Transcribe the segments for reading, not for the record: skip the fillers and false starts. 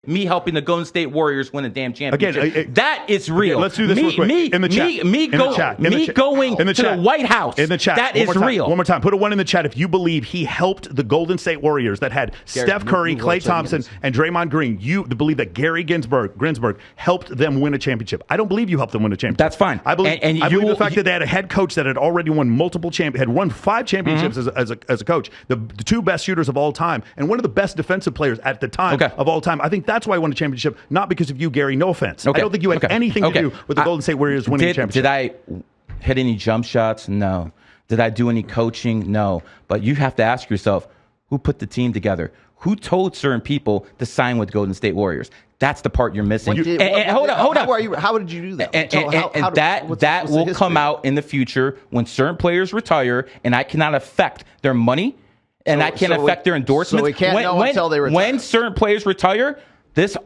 me helping the Golden State Warriors win a damn championship. Again, that is real. Okay, let's do this real quick. In the chat. Me going to the White House. In the chat. That is real. One more time. Put a 1 in the chat if you believe he helped the Golden State Warriors that had Steph Curry, Klay Thompson, and Draymond Green. You believe that Gary Ginsberg helped them win a championship. I don't believe you helped them win a championship. That's fine. I believe, I believe the fact that they had a head coach that had already won had won 5 championships as a coach, the 2 best shooters of all time, and one of the best defensive players at the time of all time. I think that's why he won a championship, not because of you, Gary. No offense. I don't think you had anything to do with the Golden State Warriors winning the championship. Did I hit any jump shots? No. Did I do any coaching? No. But you have to ask yourself, who put the team together? Who told certain people to sign with Golden State Warriors? That's the part you're missing. Hold on. How did you do that? That will come out in the future when certain players retire, and I cannot affect their money, and I can't affect their endorsements. So we can't know until they retire. When certain players retire,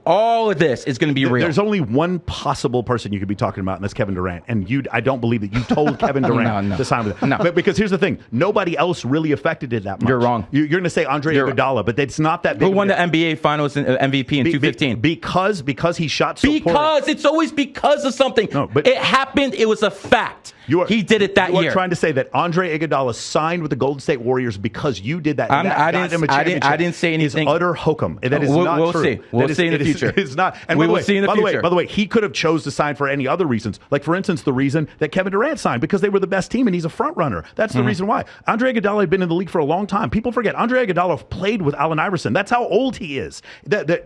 all of this is going to be real. There's only one possible person you could be talking about, and that's Kevin Durant. And I don't believe that you told Kevin Durant to sign with it. No. Because here's the thing. Nobody else really affected it that much. You're wrong. You're going to say Andre Iguodala, but it's not that big. Who won the NBA Finals MVP in 2015? Because he shot so poorly. It's always because of something. No, but it happened. It was a fact. He did it that year. You are trying to say that Andre Iguodala signed with the Golden State Warriors because you did that. I didn't say anything. It's utter hokum. That is not true. See. We'll see in the future. It's not. And we will see in the future. By the way, he could have chose to sign for any other reasons. Like, for instance, the reason that Kevin Durant signed, because they were the best team and he's a front runner. That's the reason why. Andre Iguodala had been in the league for a long time. People forget Andre Iguodala played with Allen Iverson. That's how old he is.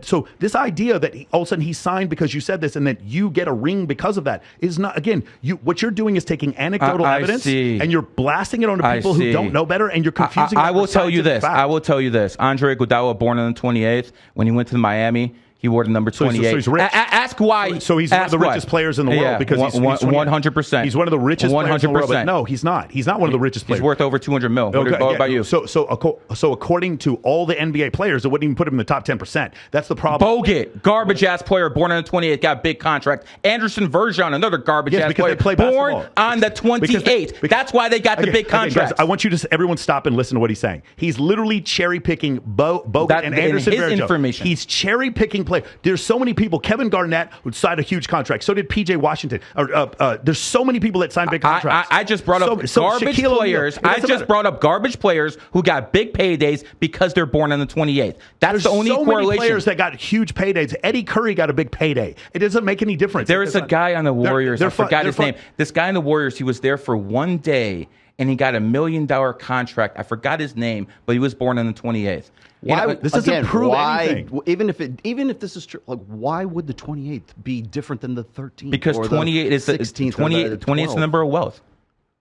So this idea that all of a sudden he signed because you said this and that you get a ring because of that is not. Again, what you're doing is taking anecdotal evidence and you're blasting it on people who don't know better, and you're confusing. I will tell you this. Andre Iguodala, born on the 28th, when he went to Miami, he wore the number 28. So he's rich. Ask why. So he's one of the richest players in the world because he's 100%. He's one of the richest players in the world. But no, he's not. He's not one of the richest players. He's worth over $200 million. What about you? So according to all the NBA players, it wouldn't even put him in the top 10%. That's the problem. Bogut, garbage ass player, born on the 28th, got a big contract. Anderson Verjon, another garbage ass player, born on the 28th. That's why they got the big contract. I want you to everyone stop and listen to what he's saying. He's literally cherry picking Bogut and Anderson Verjon. He's cherry picking play. There's so many people. Kevin Garnett would sign a huge contract. So did P.J. Washington. There's so many people that signed big contracts. I just brought up garbage players. I just brought up garbage players who got big paydays because they're born on the 28th. That's the only correlation. Many players that got huge paydays. Eddie Curry got a big payday. It doesn't make any difference. There is a guy on the Warriors. I forgot his name. This guy in the Warriors, he was there for one day, and he got $1 million contract. I forgot his name, but he was born on the 28th. This doesn't prove anything. Even if this is true, like, why would the 28th be different than the 13th? Because 28 is the 28 is the number of wealth.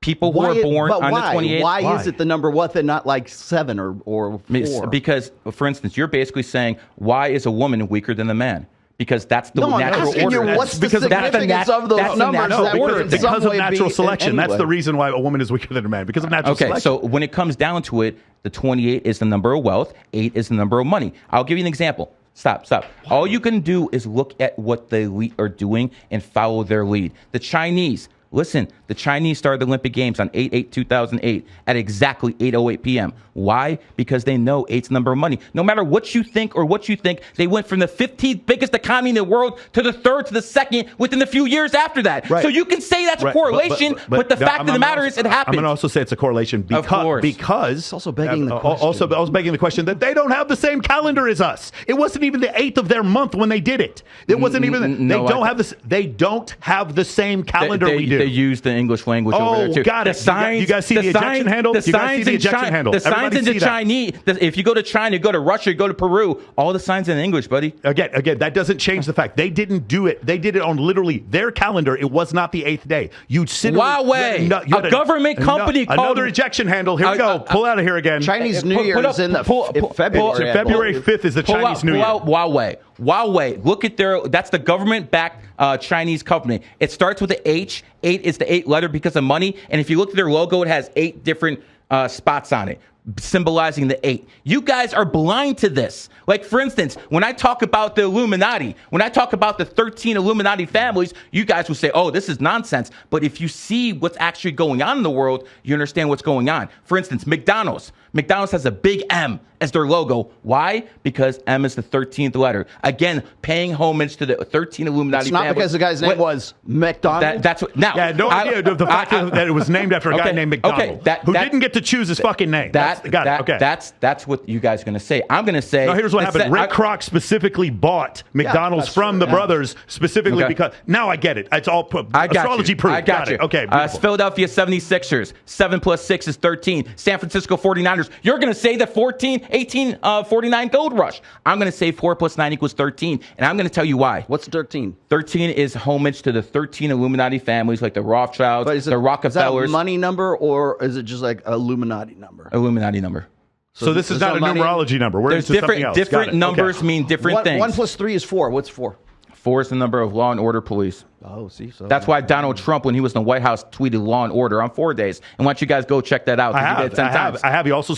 People who are born on the 28th. Why is it the number one and not like 7 or 4? Because, for instance, you're basically saying, why is a woman weaker than a man? Because that's the natural order. What's the significance of those numbers? Because of natural selection. That's the reason why a woman is weaker than a man. Because of natural selection. Okay, so when it comes down to it, the 28 is the number of wealth. 8 is the number of money. I'll give you an example. Stop. All you can do is look at what the elite are doing and follow their lead. The Chinese. Listen, the Chinese started the Olympic Games on 8/8/2008 at exactly 8:08 p.m. Why? Because they know 8's the number of money. No matter what you think, they went from the 15th biggest economy in the world to the 3rd to the 2nd within a few years after that. Right. So you can say that's a correlation, but the fact of the matter is it happened. I'm going to also say it's a correlation because it's also begging the question. Also begging the question that they don't have the same calendar as us. It wasn't even the 8th of their month when they did it. It wasn't even. They don't have the same calendar we do. They use the English language over there too. Got it. You guys see the ejection handle? The signs in the Chinese. If you go to China, go to Russia, go to Peru, all the signs in English, buddy. Again, that doesn't change the fact they didn't do it. They did it on literally their calendar. It was not the 8th day. You'd sit. Huawei, a government company called another ejection handle. Here we go. Pull out of here again. Chinese New Year is in February. February 5th is the Chinese New Year. Huawei. Look at that's the government-backed Chinese company. It starts with the H. 8 is the 8th letter because of money. And if you look at their logo, it has 8 different spots on it. symbolizing the 8. You guys are blind to this. Like, for instance, when I talk about the Illuminati, when I talk about the 13 Illuminati families, you guys will say, oh, this is nonsense. But if you see what's actually going on in the world, you understand what's going on. For instance, McDonald's. McDonald's has a big M as their logo. Why? Because M is the 13th letter. Again, paying homage to the 13 Illuminati It's not families. because the guy's name was McDonald. That's what. Now, Yeah, no idea of the fact that it was named after a guy named McDonald, who didn't get to choose his fucking name. Got it. Okay. That's what you guys are going to say. I'm going to say. No, here's what happened. Rick Kroc specifically bought McDonald's that's from true. the brothers specifically because now I get it. It's all astrology proof. I got you. It. Okay. Beautiful. Philadelphia 76ers. 7 plus 6 is 13. San Francisco 49ers. You're going to say the 49 gold rush. I'm going to say 4 plus 9 equals 13. And I'm going to tell you why. What's 13? 13 is homage to the 13 Illuminati families, like the Rothschilds, the Rockefellers. Is that a money number, or is it just like Illuminati number? Illuminati number. So this is not a numerology number. We're There's into something else. different numbers mean different things. 1 plus 3 is 4. What's 4? 4 is the number of law and order police. Oh, see, so That's why Donald Trump, when he was in the White House, tweeted law and order on 4 days. And why don't you guys go check that out? I have. He also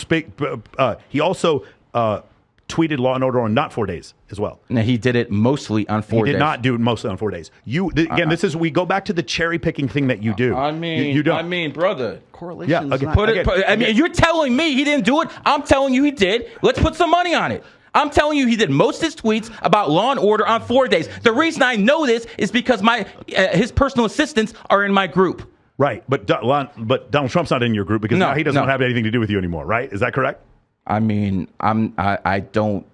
tweeted law and order on not 4 days as well. And he did it mostly on 4 days. He did not do it mostly on 4 days. We go back to the cherry picking thing that you do. You don't. Brother. correlation. Yeah, okay. Not, you're telling me he didn't do it. I'm telling you he did. Let's put some money on it. I'm telling you, he did most of his tweets about law and order on 4 days. The reason I know this is because his personal assistants are in my group. Right, but Donald Trump's not in your group because now he doesn't have anything to do with you anymore, right? Is that correct? I mean, I don't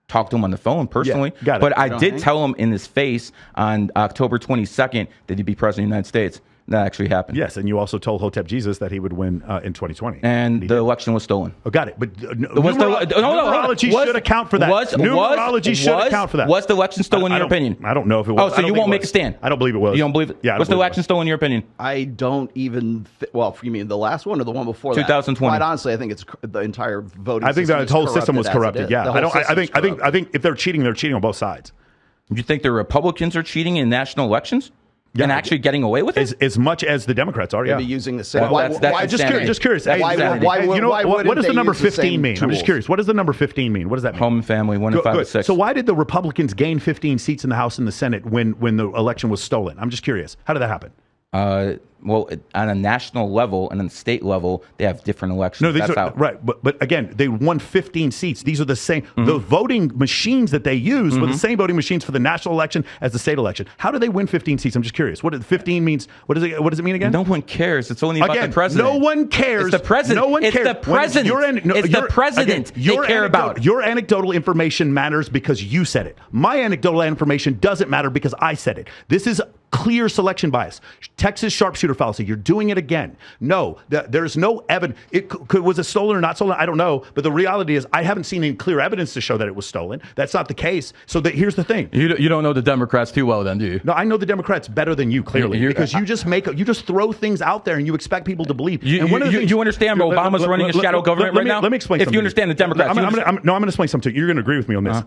talk to him on the phone personally, got it. But I did tell him in his face on October 22nd that he'd be president of the United States. That actually happened. Yes, and you also told Hotep Jesus that he would win in 2020. And the election was stolen. Oh, got it. But numerology should account for that. Numerology should account for that. Was the election stolen in your opinion? I don't know if it was. Oh, so you won't make a stand? I don't believe it was. You don't believe it? Yeah. Was the election stolen in your opinion? I don't even. Well, you mean the last one or the one before that? 2020. Quite honestly, I think it's the entire voting. I think the whole system was corrupted. Yeah. I think if they're cheating on both sides. You think the Republicans are cheating in national elections? Yeah, and actually getting away with it? As much as the Democrats are, yeah. Maybe using the same. Just curious. What does the number 15 mean? I'm just curious. What does the number 15 mean? What does that mean? Home and family, 1 and 5 and 6. So why did the Republicans gain 15 seats in the House and the Senate when the election was stolen? I'm just curious. How did that happen? Well, on a national level and on a state level, they have different elections. No, right. But again, they won 15 seats. These are the same. Mm-hmm. The voting machines that they used were the same voting machines for the national election as the state election. How do they win 15 seats? I'm just curious. What 15 means? What does it mean again? No one cares. It's only about the president. No one cares. It's the president. No one cares. It's the president. It's the president they care about. Your anecdotal information matters because you said it. My anecdotal information doesn't matter because I said it. This is clear selection bias. Texas sharpshooter fallacy. You're doing it again. No, there's no evidence. Was it stolen or not stolen? I don't know. But the reality is I haven't seen any clear evidence to show that it was stolen. That's not the case. So here's the thing. You don't know the Democrats too well then, do you? No, I know the Democrats better than you, clearly. Because you just throw things out there and you expect people to believe. You understand Obama's running a shadow government right now? Let me explain something. If you understand the Democrats. I'm going to explain something to you. You're going to agree with me on this.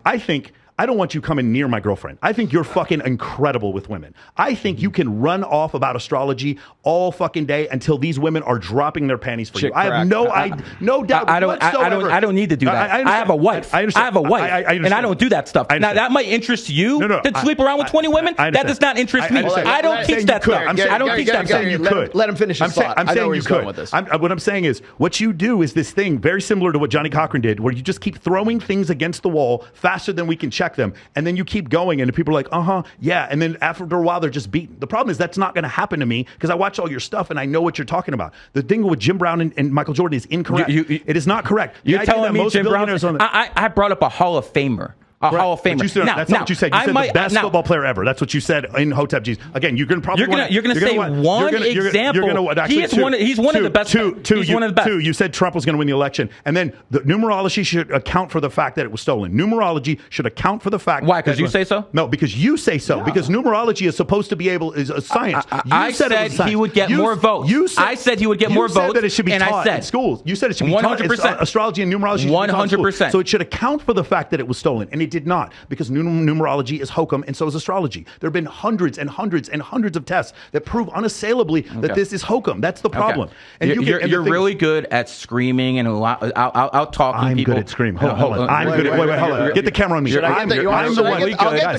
I don't want you coming near my girlfriend. I think you're fucking incredible with women. I think you can run off about astrology all fucking day until these women are dropping their panties for you. I have no doubt whatsoever. I don't need to do that. I have a wife. I have a wife. And I don't do that stuff. Now, that might interest you to sleep around with 20 women. That does not interest me. I don't teach that stuff. I don't teach that stuff. You could. Let him finish his thought. I'm saying you could. What I'm saying is what you do is this thing very similar to what Johnny Cochran did, where you just keep throwing things against the wall faster than we can check them. And then you keep going and people are like, yeah. And then after a while, they're just beaten. The problem is that's not going to happen to me because I watch all your stuff and I know what you're talking about. The thing with Jim Brown and Michael Jordan is incorrect. It is not correct. You're telling me Jim Brown? I brought up a Hall of Famer. Hall of Famer. That's not what you said. You said the best football player ever. That's what you said in Hotep Jesus. Again, you're going to probably you're going to say one example. He's one of the best. He's one of the best. You said Trump was going to win the election, and then the numerology should account for the fact that it was stolen. Numerology should account for the fact. Why? Because you say so? No, because you say so. Because numerology is supposed to be is a science. I said he would get more votes. I said he would get more votes. You said that it should be taught in schools. You said it should be taught. 100%. Astrology and numerology. 100%. So it should account for the fact that it was stolen, and it It did not, because numerology is hokum, and so is astrology. There have been hundreds and hundreds and hundreds of tests that prove unassailably that this is hokum. That's the problem. And you're really good at screaming and out talking. I'm people. good at screaming. Hold on. I'm good at. Wait, hold on. Get the camera on me. I'm the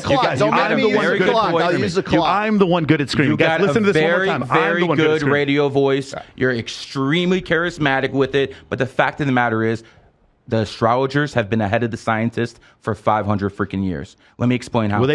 clock. Don't make me use the clock. I'll use the clock. I'm the one good at screaming. You got listen to this very, one more time. very I'm the one good at radio voice. You're extremely charismatic with it. But the fact of the matter is, the astrologers have been ahead of the scientists for 500 freaking years. Let me explain how. Well,